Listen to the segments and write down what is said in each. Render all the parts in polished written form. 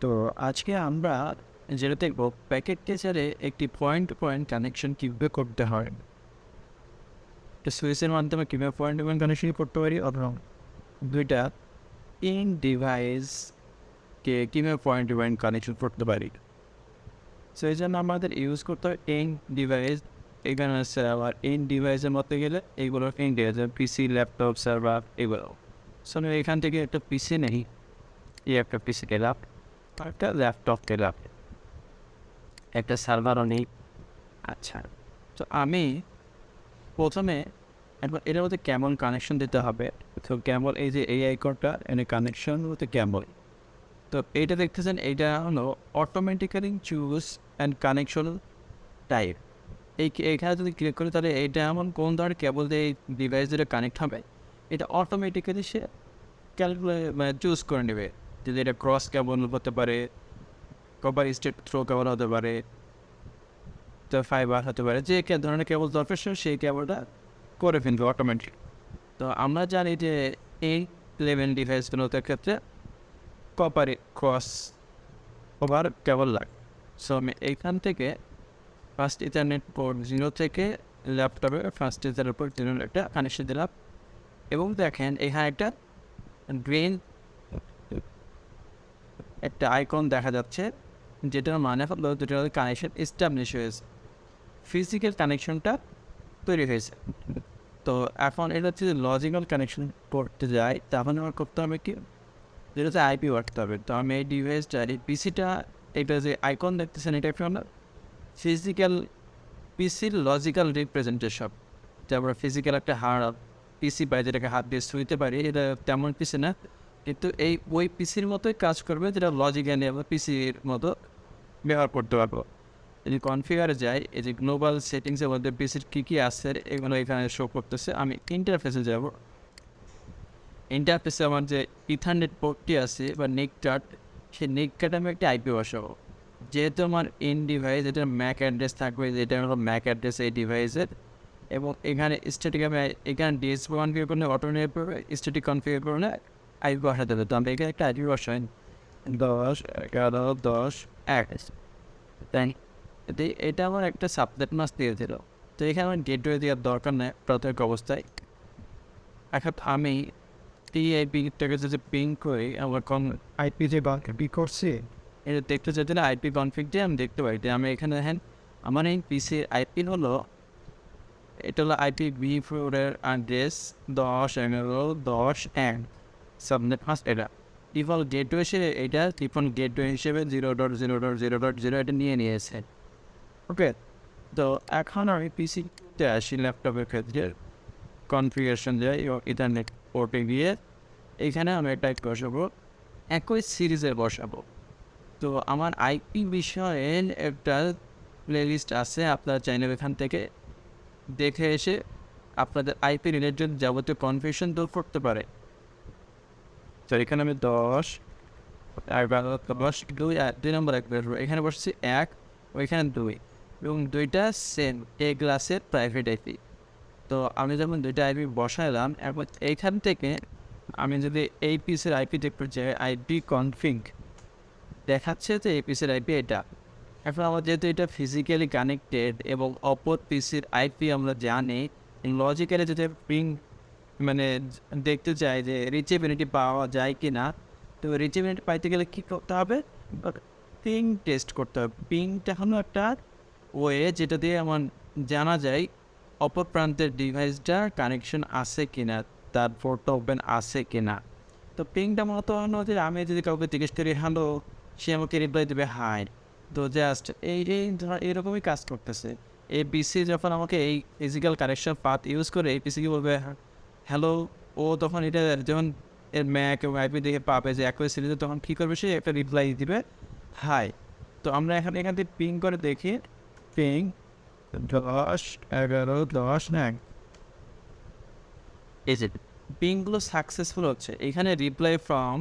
তো আজকে আমরা যেটা দেখব প্যাকেট টেচারে একটি পয়েন্ট টু পয়েন্ট কানেকশন কীভাবে করতে হয়, একটা সুইচের মাধ্যমে কীভাবে পয়েন্ট টু পয়েন্ট কানেকশন করতে পারি অথবা দুইটা ইন ডিভাইসকে কীভাবে পয়েন্ট টু পয়েন্ট কানেকশন করতে পারি। সো এই জন্য আমাদের ইউজ করতে হয় ইন ডিভাইস। এখানে আছে আবার ইন ডিভাইসের মধ্যে গেলে এইগুলো in device PC, laptop, server এগুলো। সো এখান থেকে একটা পিসি নেই, একটা পিসি গেলাম, একটা ল্যাপটপ গেলাম, একটা সার্ভারও নেই। আচ্ছা, তো আমি প্রথমে একবার এটার মধ্যে কেমন কানেকশন দিতে হবে। তো কেবল এই যে এই আইকনটা এনে কানেকশন হতে কেবল, তো এইটা দেখতেছেন, এইটা হলো automatically choose and connection type. এইখানে যদি ক্লিক করি তাহলে এইটা এমন কোন ধরনের কেবল দিয়ে এই ডিভাইস যেটা কানেক্ট হবে এটা অটোমেটিক্যালি সে ক্যালকুলেট চুজ করে নেবে। যদি এটা ক্রস কেবল হতে পারে, কপার স্টেট থ্রো কেবল হতে পারে, তো ফাইবার হতে পারে, যে ধরনের কেবল দরকার সেই কেবলটা করে ফেলবে অটোমেটিক। তো আমরা জানি যে এই লেভেল ডিভাইসগুলোতে ক্ষেত্রে কপার ক্রস ওভার কেবল লাগে। সো আমি এইখান থেকে ফার্স্ট ইথারনেট পোর্ট 0 থেকে ল্যাপটপে ফার্স্ট ইথারনেট পোর্ট 0 একটা কানেকশন দিলাম এবং দেখেন এখানে একটা গ্রিন একটা আইকন দেখা যাচ্ছে, যেটার মানে হলো দুটো কানেকশন এস্টাবলিশ হয়েছে, ফিজিক্যাল কানেকশনটা তৈরি হয়েছে। তো এখন এটা হচ্ছে লজিক্যাল কানেকশন করতে যাই, তখন আমার করতে হবে কি, যেটাতে আইপি রাখতে হবে। তো আমি এই ডিভাইসটা এই পিসিটা, এটা যে আইকন দেখতেছেন এটা একটা ফিজিক্যাল পিসির লজিক্যাল রিপ্রেজেন্টেশন। যে আমরা ফিজিক্যাল একটা পিসি পাই যেটাকে হাত দিয়ে ছুঁইতে পারি, এটা তেমন পিসি না, কিন্তু ওই পিসির মতোই কাজ করবে, যেটা লজিক্যালি আমরা পিসির মতো ব্যবহার করতে পারবো। যদি কনফিগারে যাই, এই যে গ্লোবাল সেটিংসের মধ্যে পিসির কী আছে এগুলো এখানে শো করতেছে। আমি ইন্টারফেসে যাব, ইন্টারফেসে আমার যে ইথারনেট পোর্টটি আছে বা নেক কার্ড, সেই নেক কার্ডে আমি একটা আইপি বসাবো। যেহেতু আমার ইন ডিভাইস এটার ম্যাক অ্যাড্রেস থাকবে, যেটা হলো ম্যাক অ্যাড্রেস এই ডিভাইসের, এবং এখানে স্ট্যাটিক আমি এখানে ডিএসপি কনফিগার করলে অটোমেটিক পড়বে, স্ট্যাটিক কনফিগার করলে আইপি বসাতে হবে। তো আমি এখানে একটা আইপি বসাই 10.11.10.1, তাই এটা আমার একটা সাবনেট মাস্ক দিয়ে দিল। তো এখানে আমার গেটওয়ে দেওয়ার দরকার নেই প্রাথমিক অবস্থায়। এখন আমি টিআইপিটাকে যদি পিং করি, আমার আইপি যে বি করছি এটা দেখতে চাইতে না, আইপি কনফিগ দিয়ে আমি দেখতে পাই যে আমি এখানে দেখেন আমার এই পিসির আইপি হলো, এটা হলো আইপি ভি4-এর অ্যাড্রেস 10.11.10.1 সাবনেট মাস্ক। এটা ডিফল্ট গেটওয়ে হিসেবে, এটা ডিফল্ট গেটওয়ে হিসেবে 0.0.0.0 এটা নিয়েছে। ওকে, তো এখন আমি পিসিতে আসি, ল্যাপটপের ক্ষেত্রে কনফিগারেশন যাই এবং ইথারনেট পোর্টে গিয়ে এখানে আমি একটা বসাবো, একই সিরিজের বসাবো। তো আমার আইপি বিষয়ে একটা প্লেলিস্ট আছে, আপনারা চাইলে এখান থেকে দেখে এসে আপনাদের আইপি রিলেটেড যাবতীয় কনফিগারেশন দূর করতে পারে। তো এখানে আমি 10.11.10.2 নম্বর এক বসবো, এখানে বসছি 1, ওইখানে 2 এবং দুইটা সেম এ ক্লাসের প্রাইভেট আইপি। তো আমি যখন দুইটা আইপি বসাইলাম, এখন এইখান থেকে আমি যদি এই পিসের আইপি দেখতে চাই, আইপি কনফিগ দেখাচ্ছে যে এই পিসের আইপি এটা। এখন আমার যেহেতু এটা ফিজিক্যালি কানেক্টেড এবং অপর পিসির আইপি আমরা জানি, লজিক্যালি যদি পিং মানে দেখতে চাই যে রিচেবিলিটি পাওয়া যায় কি না, তো রিচেবিলিটি পাইতে গেলে কী করতে হবে, পিং টেস্ট করতে হবে। পিংটা হলো একটা ওয়ে যেটা দিয়ে আমার জানা যায় অপর প্রান্তের ডিভাইসটার কানেকশন আছে কিনা, তার পোর্ট ওপেন আছে কিনা। তো পিংটা মতো হলো যে আমি যদি কাউকে জিজ্ঞেস করি হ্যালো, সে আমাকে রিপ্লাই দেবে হাই। তো জাস্ট এইরকমই কাজ করতেছে। এই পিসি যখন আমাকে এই ফিজিক্যাল কানেকশন পাথ ইউজ করে এই পিসিকে বলবে হ্যালো, ও তখন এটা যখন এর ম্যাক এবং আইপি দেখে পাবে যে একই সিরিজে, তখন কী করবে, সে একটা রিপ্লাই দিবে হাই। তো আমরা এখান থেকে পিং করে দেখি, পিং 10.11.10.1, এই যে পিংগুলো সাকসেসফুল হচ্ছে। এখানে রিপ্লাই ফ্রম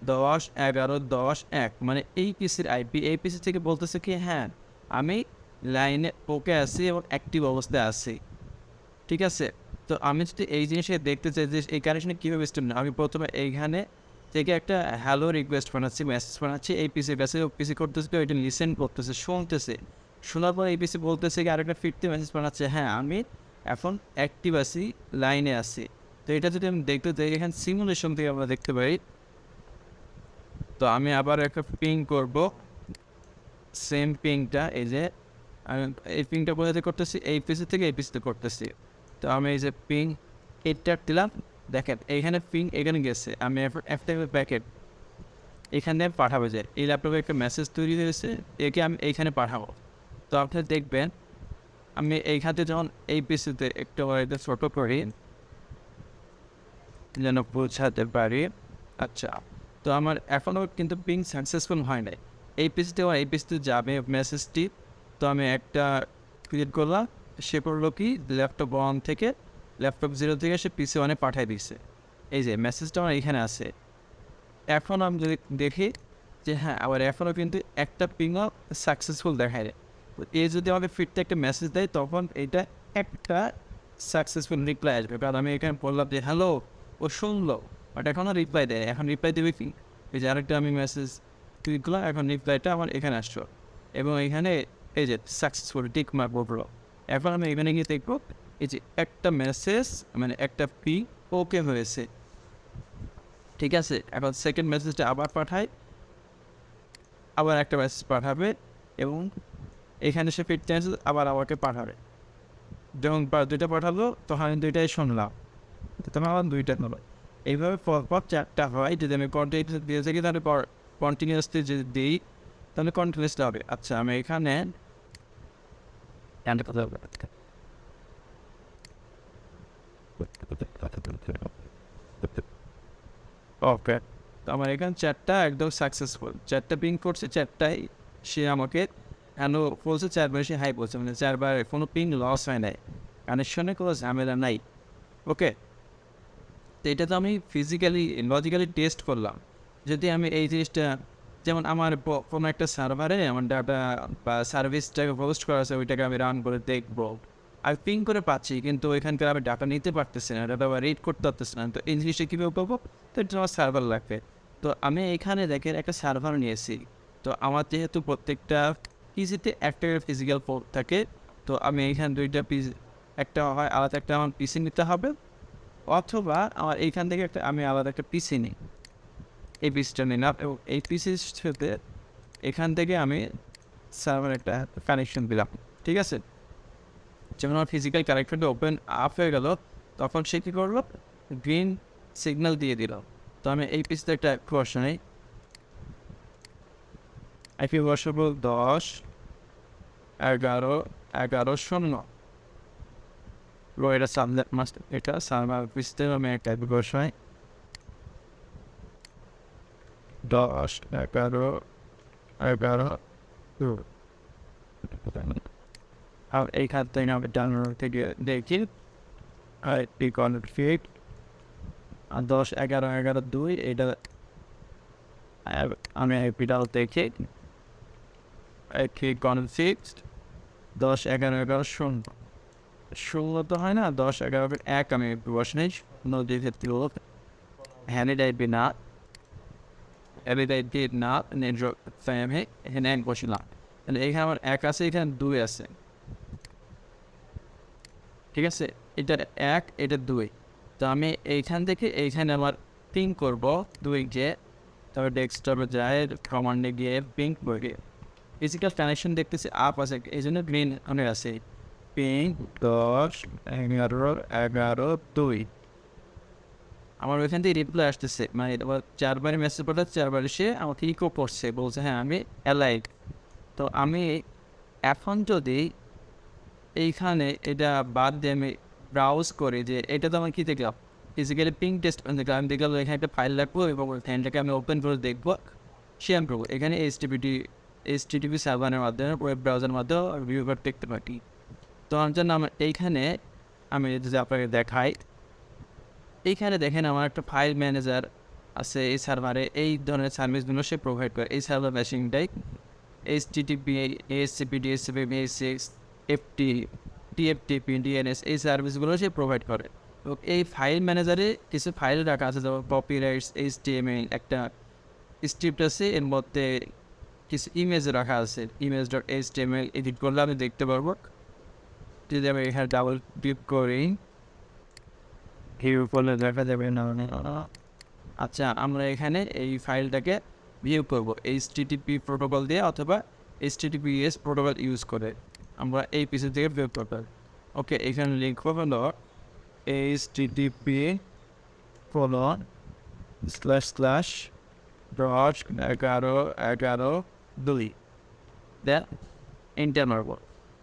10.11.10.1 মানে এই পিসির আইপি, এই পিসি থেকে বলতেছে কি হ্যাঁ আমি লাইনে ওকে আছি এবং অ্যাক্টিভ অবস্থায় আছি, ঠিক আছে। তো আমি যদি এই জিনিসটা দেখতে চাই যে এই কানেকশনে কীভাবে স্টেপ না, আমি প্রথমে এইখানে থেকে একটা হ্যালো রিকোয়েস্ট বানাচ্ছি, মেসেজ বানাচ্ছি এই পিসির কাছে। ও পিসি করতেছে তো এটা লিসেন করতেছে, শুনতেছে। শোনার পর এই পিসি বলতেছে কি আরেকটা ফিরতে মেসেজ বানাচ্ছে, হ্যাঁ আমি এখন অ্যাক্টিভ আছি, লাইনে আছি। তো এটা যদি আমি দেখতে যাই এখানে সিমুলেশন থেকে আমরা দেখতে পাই। তো আমি আবার একটা পিং করব, সেম পিংটা এই যে আমি এই পিংটা কোথাতে করতেছি, এই পিসি থেকে এই পিসিতে করতেছি। তো আমি এই যে পিং এইটার দিলাম, দেখেন এইখানে পিং এখানে গেছে, আমি একটা প্যাকেট এখানে পাঠাবো, যে এই ল্যাপটপে একটা মেসেজ তৈরি হয়েছে, একে আমি এইখানে পাঠাবো। তো আপনি দেখবেন আমি এইখানে যখন এই পিসিতে একটু এটা ছোটো করি যেন বোঝাতে পারি। আচ্ছা, তো আমার এখনও কিন্তু পিং সাকসেসফুল হয় নাই। এই পিসিতে আমার এই পিসিতে যাবে মেসেজটি। তো আমি একটা ক্রিয়েট করলাম, সে করলো কি ল্যাপটপ 1 থেকে ল্যাপটপ 0 থেকে সে পিসি 1-এ পাঠিয়ে দিচ্ছে। এই যে মেসেজটা আমার এইখানে আছে। এখন আমি যদি দেখি যে হ্যাঁ আবার এখনও কিন্তু একটা পিংও সাকসেসফুল দেখায় দেয়। তো এই যদি আমাকে ফিরতে একটা মেসেজ দেয় তখন এটা একটা সাকসেসফুল রিপ্লাই আসবে, কারণ আমি এখানে বললাম যে হ্যালো, ও শুনলো, বাট এখনও রিপ্লাই দেয়। এখন রিপ্লাই দেবে কি, এই যে আরেকটা আমি মেসেজ ক্লিক করলাম, এখন রিপ্লাইটা আমার এখানে আসছো এবং এখানে এই যে সাকসেসফুল টিক মার্ক বললো। এখন আমি এখানে গিয়ে দেখবো এই যে একটা মেসেজ মানে একটা পি ওকে হয়েছে, ঠিক আছে। এখন সেকেন্ড মেসেজটা আবার পাঠাই, আবার একটা মেসেজ পাঠাবে এবং এখানে সে ফিরতে আসে আবার আমাকে পাঠাবে। যখন দুইটা পাঠালো তখন আমি দুইটাই শুনলাম, তখন আমার দুইটা হলো। এইভাবে পরপর 4টা হয়। যদি আমি কন্টিনিউস দিয়ে থাকি তাহলে কন্টিনিউসলি যদি দিই তাহলে কন্টিনিউসলি হবে। আচ্ছা আমি এখানে ওকে, তো আমার এখানে 4টা একদম সাকসেসফুল, 4টা পিং করছে, 4টাই সে আমাকে হ্যালো বলছে, 4বার সে হাই বলছে, মানে 4বার কোনো পিং লস হয় নাই, কানেকশনে কোনো ঝামেলা নাই। ওকে, তো এটা তো আমি ফিজিক্যালি লজিক্যালি টেস্ট করলাম। যদি আমি এই জিনিসটা যেমন আমার কোনো একটা সার্ভারে আমার ডাটা বা সার্ভিসটাকে হোস্ট করা আছে ওইটাকে আমি রান করে দেখবো, আমি পিং করে পাচ্ছি কিন্তু ওইখানকার আমি ডাটা নিতে পারতেছি না, ডাটা আবার রিড করতে পারতেছি না। তো এই জিনিসটা কীভাবে পাবো, তো এটা আমার সার্ভার লাগবে। তো আমি এখানে দেখেন একটা সার্ভার নিয়েছি। তো আমার যেহেতু প্রত্যেকটা পিসিতে একটা ফিজিক্যাল পোর্ট থাকে, তো আমি এইখানে দুইটা পিসি, একটা হয় আলাদা একটা আমার পিসি নিতে হবে, অথবা আমার এইখান থেকে একটা আমি আলাদা একটা পিসি নিই, এই পিসিটা নিলাম এবং এই পিসির সাথে এখান থেকে আমি সার্ভার একটা কানেকশন দিলাম, ঠিক আছে। যেমন আমার ফিজিক্যাল কানেকশনটা ওপেন আপ হয়ে গেল, তখন সে কী করলো, গ্রিন সিগন্যাল দিয়ে দিল। তো আমি এই পিসিতে একটা বসা নেই, আইপি বসাবো 10.11.11.0। এটা সাবনেট মাস্টার, এটা সার্ভার পিসতে আমি একটা আইপি বসাই 10.11.11.2। আর এইখান থেকে আমি ডাউনলোড থেকে দেখি আইপি কনফিগ 10.11.11.2 এটা আমি আইপিটাও দেখি আইপি কনফিগ 10.11.11.0 তো হয় না, 10.11.1 আমি বসে নেই নদী ক্ষেত্রে হ্যান্ড আইপি না, এলিডাইট না নেটওয়ার্ক ফ্যামে এখানে 1 বসিলাম, তাহলে এখানে আমার 1 আছে, এখানে 2 আছে, ঠিক আছে। এটা 1 এটা 2। তো আমি এইখান থেকে এইখানে আমার পিং করবো 2 যে, তবে ডেস্কটপে যায় কমান্ডে গিয়ে পিং করে ফিজিক্যাল কানেকশন দেখতেছি আপ আছে, এই জন্য গ্রিন অনেক আছে, পিং 10.11.11.2। আমার ওইখান থেকে রিপ্লাই আসতেছে, মানে 4বারই মেসেজ পাঠাচ্ছে, 4বার সে আমাকে ইকো করছে, বলছে হ্যাঁ আমি অ্যালাইড। তো আমি এখন যদি এইখানে এটা বাদ দিয়ে আমি ব্রাউজ করি যে এটা তো আমার কী দেখলাম ফিজিক্যালি পিং টেস্ট দেখলাম, আমি দেখলাম এখানে একটা ফাইল রাখবো এবং ওই ফাইলটাকে আমি ওপেন করে দেখবো, শেয়ার করবো। এখানে এইচটিটিপি সার্ভারের মাধ্যমে ওয়েব ব্রাউজারের মাধ্যমে ভিউ করে দেখতে পারি। তো আমার জন্য আমার এইখানে আমি যদি আপনাকে দেখাই, এইখানে দেখেন আমার একটা ফাইল ম্যানেজার আছে এই সার্ভারে, এই ধরনের সার্ভিসগুলো সে প্রোভাইড করে। এই সার্ভার মেশিনটাই এইচটিটিপি, এএসসিপি, ডিএসসিপি, মেসিক্স, এফটি, টিএফটিপি, ডিএনএস এই সার্ভিসগুলো সে প্রোভাইড করে। তো এই ফাইল ম্যানেজারে কিছু ফাইল রাখা আছে, যেমন কপিরাইটস, এইচটিএমএল একটা স্ক্রিপ্ট আছে, এর মধ্যে কিছু ইমেজ রাখা আছে, image.html এডিট করলে আমি দেখতে পারবো। যদি আমি এখানে ডাবল ক্লিক করি, ভিউ করলে দেখা যাবে না। আচ্ছা, আমরা এখানে এই ফাইলটাকে ভিউ করব HTTP প্রোটোকল দিয়ে অথবা HTTPS প্রোটোকল ইউজ করে আমরা এই পিসি থেকে ভিউ করব। ওকে, এখানে লিখব হলো http://1111.2 দেন এন্টার মারব।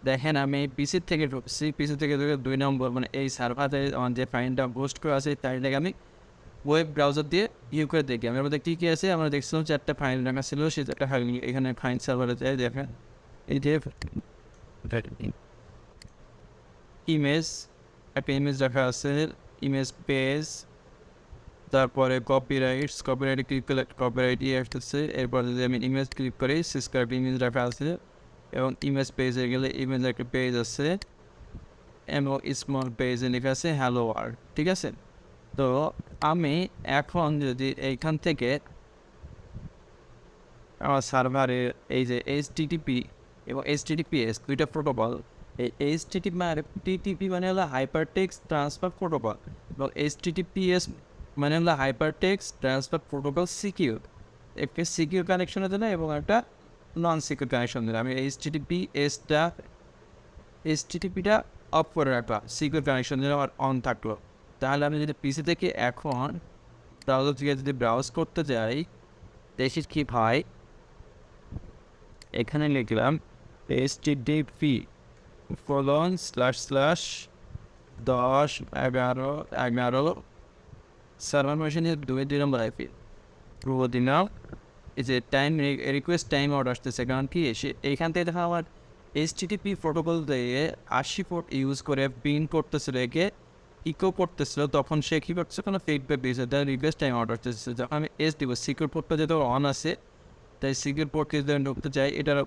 দেখেন আমি পিসি থেকে ঢুকছি, পিসি থেকে ঢুকে 2 নম্বর মানে এই সার্ভারে আমার যে ফাইলটা পোস্ট করা আছে তাইটাকে আমি ওয়েব ব্রাউজার দিয়ে ভিউ করে দেখি। আমার মধ্যে কী কী আছে আমরা দেখছিলাম, 4টা ফাইল রাখা ছিল, সেই 4টা ফাইল এখানে ফাইল সার্ভারে যায়। দেখেন এই যে ইমেজ, একটা ইমেজ রাখা আছে, ইমেজ পেজ, তারপরে কপিরাইটে ক্লিক করলে কপিরাইট আসতেছে। এরপর যদি আমি ইমেজ ক্লিক করি, সিসকো একটা ইমেজ রাখা আছে, এবং ইমেজ পেজে গেলে ইমেজ একটা পেজ আছে এবং স্মল পেজে লেখা আছে হ্যালো ওয়ার্ল্ড। ঠিক আছে, তো আমি এখন যদি এইখান থেকে আমার সার্ভারের এই যে HTTP এবং HTTPS দুইটা প্রোটোকল, এই HTTP মানে হলো হাইপারটেক্সট ট্রান্সফার প্রোটোকল এবং HTTPS মানে হলো হাইপারটেক্সট ট্রান্সফার প্রোটোকল সিকিউর। একটা সিকিউর কানেকশনের জন্য এবং একটা নন সিকিউর কানেকশন জন্য আমি HTTPটা অফ করে রাখলাম, সিকিউর কানেকশন জন্য আমার অন থাকলো। তাহলে আমি যদি পিসি থেকে এখন ব্রাউজার থেকে যদি ব্রাউজ করতে যাই, দেখি কি ভাই, এখানে লিখলাম http://1011 সার্ভার মেশিনের 2 নম্বর আইপি পুরো দিলাম। এই যে টাইম রিকোয়েস্ট টাইম আউট আসতেছে, কারণ কি এইখান থেকে দেখা আমার HTTP প্রোটোকল দিয়ে 80 পোর্ট ইউজ করে পিন করতেছিল, একে ইকো করতেছিল, তখন সে কী করছে কোনো ফিডব্যাক দিয়েছে, তার রিকোয়েস্ট টাইম আউট আসতেছে। যখন আমি দিব সিকিউর পোর্টটা যেহেতু অন আছে, তাই সিকিউর পোর্টকে যদি ঢুকতে চাই এটার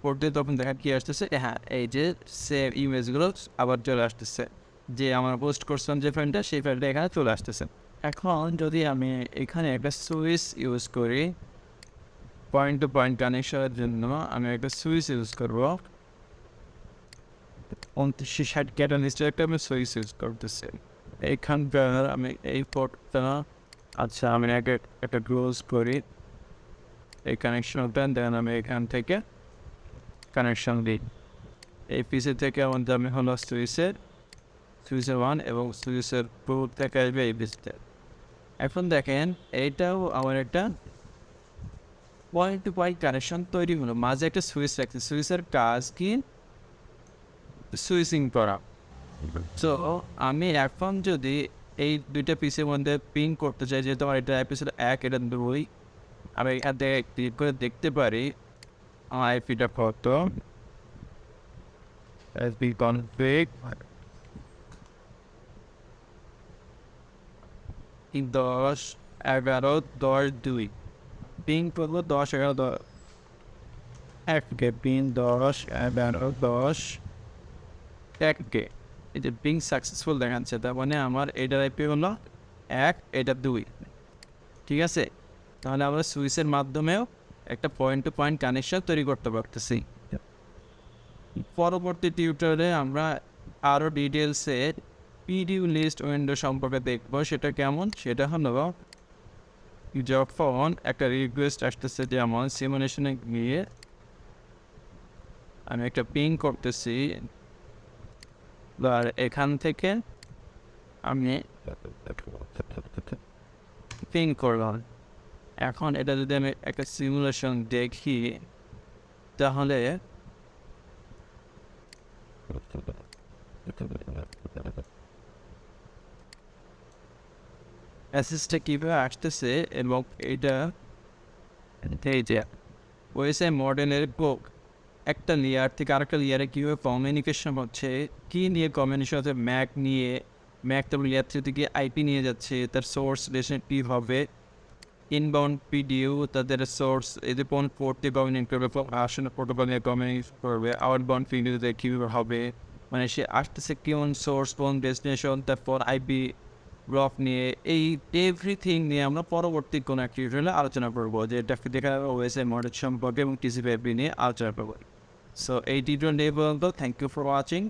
পোর্ট দিয়ে, তখন দেখা কী আসতেছে, হ্যাঁ এই যে সেভ ইমেজগুলো আবার চলে আসতেছে, যে আমার পোস্ট করছিলাম যে ফাইলটা, সেই ফাইলটা এখানে চলে আসতেছে। এখন যদি আমি এখানে একটা সুইচ ইউজ করি পয়েন্ট টু পয়েন্ট কানেকশনের জন্য, আমি একটা সুইচ ইউজ করবো 2960 ক্যাটালিস্টের একটা আমি সুইচ ইউজ করতেছি। এইখানকার আমি এই পোর্টটা, আচ্ছা আমি একটা ক্লোজ করি এই কানেকশনটা, দেন আমি এখান থেকে কানেকশন দিই। এই পিসি থেকে আমাদের আমি হলো সুইচের 1 এবং সুইচের পোর্ট থেকে আসবে এই পিসিতে। এখন দেখেন এইটাও আমার একটা পয়েন্ট টু পয়েন্ট কানেকশন তৈরি হলো, মাঝে একটা সুইচ রাখছে। সুইচের কাজ কি? সুইচিং করা। তো আমি এখন যদি এই দুইটা পিসের মধ্যে পিং করতে চাই, যেহেতু আমার এটা এপিসোড 1 এটা 2, আমি এখান থেকে ক্লিক করে দেখতে পারি আমার আইপিটা কত। এসবি কনফিগ 10.11.2 পিং করবো 10.11.1কে পিন 10.11.1কে। এই যে পিং সাকসেসফুল দেখাচ্ছে, তার মানে আমার এটার আইপি হলো 1, এটা 2। ঠিক আছে, তাহলে আমরা সুইচের মাধ্যমেও একটা পয়েন্ট টু পয়েন্ট কানেকশন তৈরি করতে পারতেছি। পরবর্তী টিউটোরিয়ালে আমরা আরও ডিটেলসে পিডিউ লিস্ট উইন্ডো সম্পর্কে দেখব। সেটা কেমন, সেটা হলো যখন একটা রিকোয়েস্ট আসতেছে, যেমন সিমুলেশনে গিয়ে আমি একটা পিং করতেছি, আর এখান থেকে আমি পিং করলাম। এখন এটা যদি আমি একটা সিমুলেশন দেখি, তাহলে মেসেজটা কীভাবে আসতেছে এবং এটা এই যে ওয়েসে মডেলের বুক একটা লেয়ার থেকে আরেকটা লেয়ারে কীভাবে কমিউনিকেশন হচ্ছে, কী নিয়ে কমিউনিকেশন হচ্ছে, ম্যাক তারপর লেয়ার 3 থেকে আইপি নিয়ে যাচ্ছে, তার সোর্স রিলেশন কী হবে, ইনবাউন্ড পিডিউ তাদের সোর্স এদের কোন পোর্ট দিয়ে কমিউনিকেট করবে, আসলে প্রোটোকল নিয়ে কমিউনিকেট করবে, আউটবাউন্ড পিডিউতে কীভাবে হবে, মানে সে আসতেছে কোন সোর্স, কোন ডেস্টিনেশন, তারপর আইপি ব্লক নিয়ে, এই এভরিথিং নিয়ে আমরা পরবর্তী কোনো একটা টিউটোরিয়ালে আলোচনা করবো, যে দেখা ওয়েসে মডেল সম্পর্কে এবং টিসিপি নিয়ে আলোচনা করবো। সো এই টিউটোরিয়াল নিয়ে পর্যন্ত, থ্যাংক ইউ ফর ওয়াচিং।